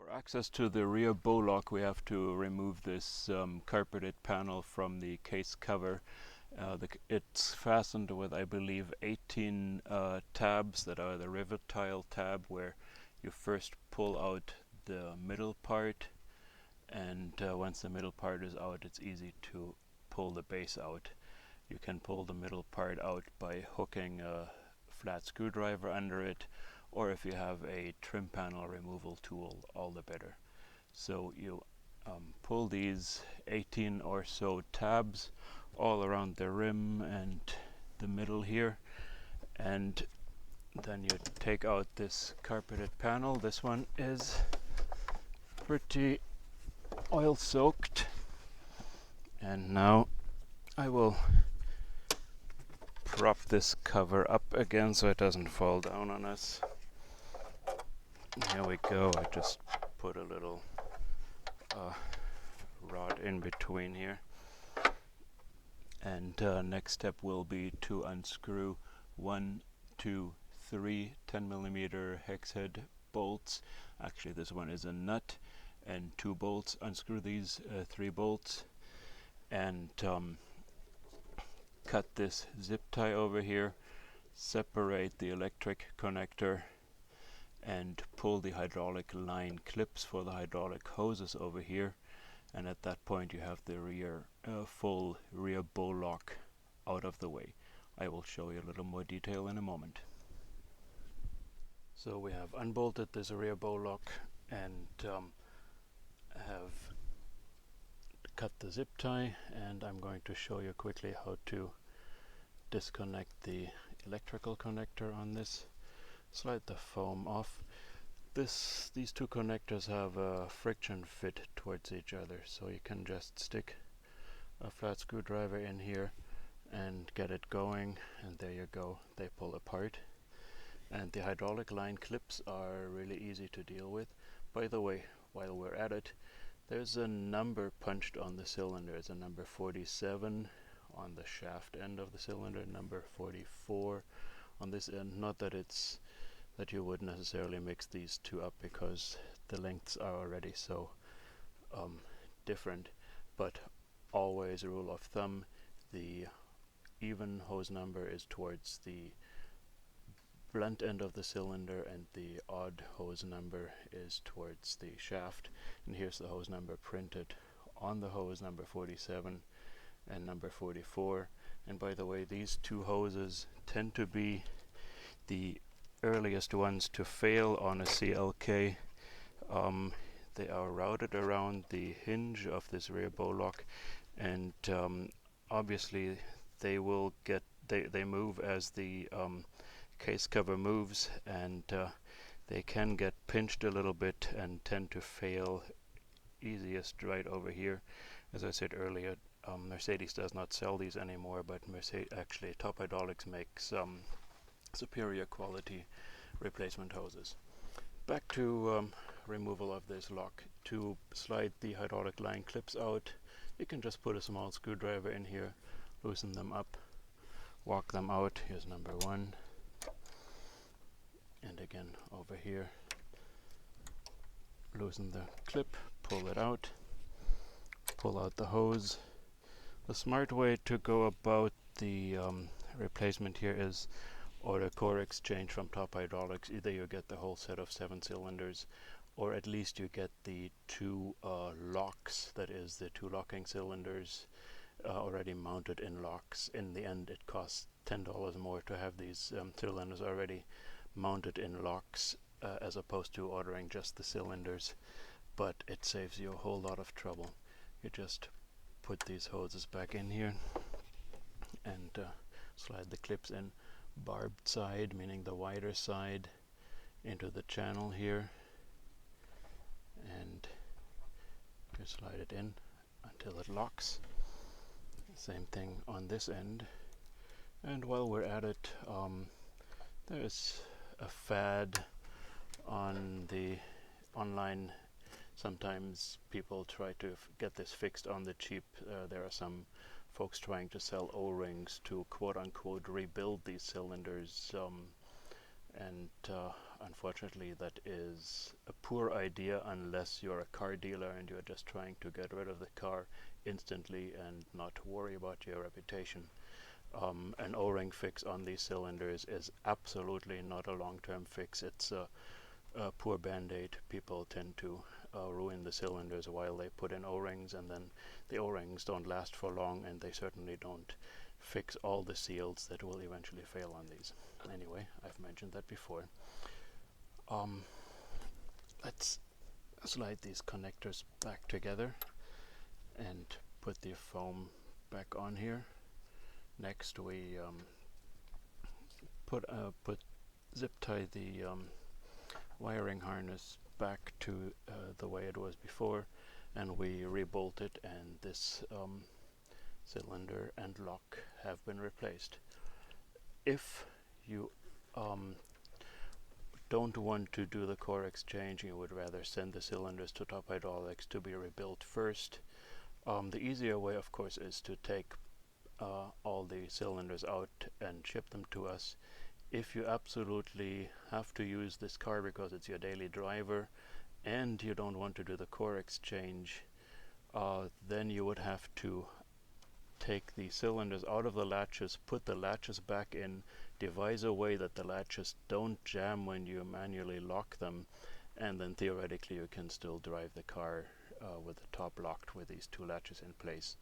For access to the rear bow lock, we have to remove this carpeted panel from the case cover. It's fastened with, I believe, 18 tabs that are the rivet tile tab, where you first pull out the middle part, and once the middle part is out, it's easy to pull the base out. You can pull the middle part out by hooking a flat screwdriver under it, or if you have a trim panel removal tool, all the better. So you pull these 18 or so tabs all around the rim and the middle here, and then you take out this carpeted panel. This one is pretty oil soaked, and now I will prop this cover up again so it doesn't fall down on us. Here we go. I just put a little rod in between here, and next step will be to unscrew 1, 2, 3 10mm hex head bolts. Actually, this one is a nut and 2 bolts. Unscrew these 3 bolts and cut this zip tie over here, separate the electric connector, and pull the hydraulic line clips for the hydraulic hoses over here. And at that point you have the full rear bow lock out of the way. I will show you a little more detail in a moment. So we have unbolted this rear bow lock and have cut the zip tie, and I'm going to show you quickly how to disconnect the electrical connector on this. Slide the foam off. These two connectors have a friction fit towards each other, so you can just stick a flat screwdriver in here and get it going, and there you go, they pull apart. And the hydraulic line clips are really easy to deal with. By the way, while we're at it, there's a number punched on the cylinder. It's a number 47 on the shaft end of the cylinder, number 44 on this end. Not that you would necessarily mix these two up, because the lengths are already so different, but always, rule of thumb, the even hose number is towards the blunt end of the cylinder and the odd hose number is towards the shaft. And here's the hose number printed on the hose, number 47 and number 44. And by the way, these two hoses tend to be the earliest ones to fail on a CLK. They are routed around the hinge of this rear bow lock, and obviously they will they move as the case cover moves, and they can get pinched a little bit and tend to fail easiest right over here. As I said earlier, Mercedes does not sell these anymore, but actually Top Hydraulics makes superior quality replacement hoses. Back to removal of this lock. To slide the hydraulic line clips out, you can just put a small screwdriver in here, loosen them up, walk them out. Here's number 1, and again over here, loosen the clip, pull it out, pull out the hose. The smart way to go about the replacement here is order core exchange from Top Hydraulics. Either you get the whole set of 7 cylinders, or at least you get the 2 locks, that is the 2 locking cylinders already mounted in locks. In the end, it costs $10 more to have these cylinders already mounted in locks as opposed to ordering just the cylinders, but it saves you a whole lot of trouble. You just put these hoses back in here and slide the clips in, barbed side, meaning the wider side, into the channel here, and you slide it in until it locks. Same thing on this end. And while we're at it, there's a fad on the online. Sometimes people try to get this fixed on the cheap. There are some folks trying to sell O-rings to quote-unquote rebuild these cylinders, and unfortunately that is a poor idea unless you're a car dealer and you're just trying to get rid of the car instantly and not worry about your reputation. An O-ring fix on these cylinders is absolutely not a long-term fix. It's a poor band-aid. People tend to ruin the cylinders while they put in O-rings, and then the O-rings don't last for long, and they certainly don't fix all the seals that will eventually fail on these. Anyway, I've mentioned that before. Let's slide these connectors back together and put the foam back on here. Next, we put zip tie the wiring harness back to the way it was before, and we rebolt it, and this cylinder and lock have been replaced. If you don't want to do the core exchange, you would rather send the cylinders to Top Hydraulics to be rebuilt first. The easier way, of course, is to take all the cylinders out and ship them to us. If you absolutely have to use this car because it's your daily driver and you don't want to do the core exchange, then you would have to take the cylinders out of the latches, put the latches back in, devise a way that the latches don't jam when you manually lock them, and then theoretically you can still drive the car with the top locked with these two latches in place.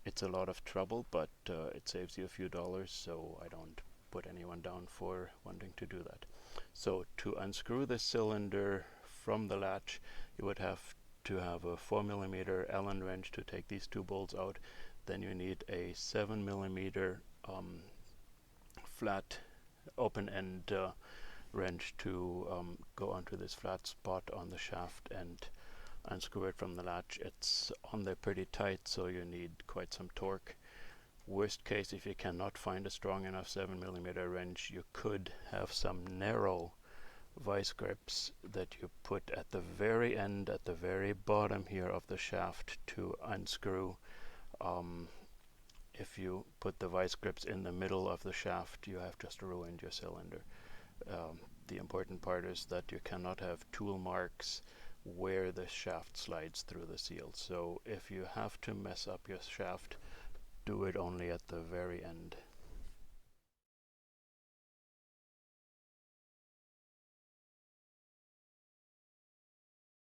It's a lot of trouble, but it saves you a few dollars, so I don't put anyone down for wanting to do that. So to unscrew the cylinder from the latch, you would have to have a 4mm Allen wrench to take these two bolts out. Then you need a 7mm flat open-end wrench to go onto this flat spot on the shaft and unscrew it from the latch. It's on there pretty tight, so you need quite some torque. Worst case, if you cannot find a strong enough 7mm wrench, you could have some narrow vice grips that you put at the very end, at the very bottom here of the shaft to unscrew. If you put the vice grips in the middle of the shaft, you have just ruined your cylinder. The important part is that you cannot have tool marks where the shaft slides through the seal. So if you have to mess up your shaft, do it only at the very end.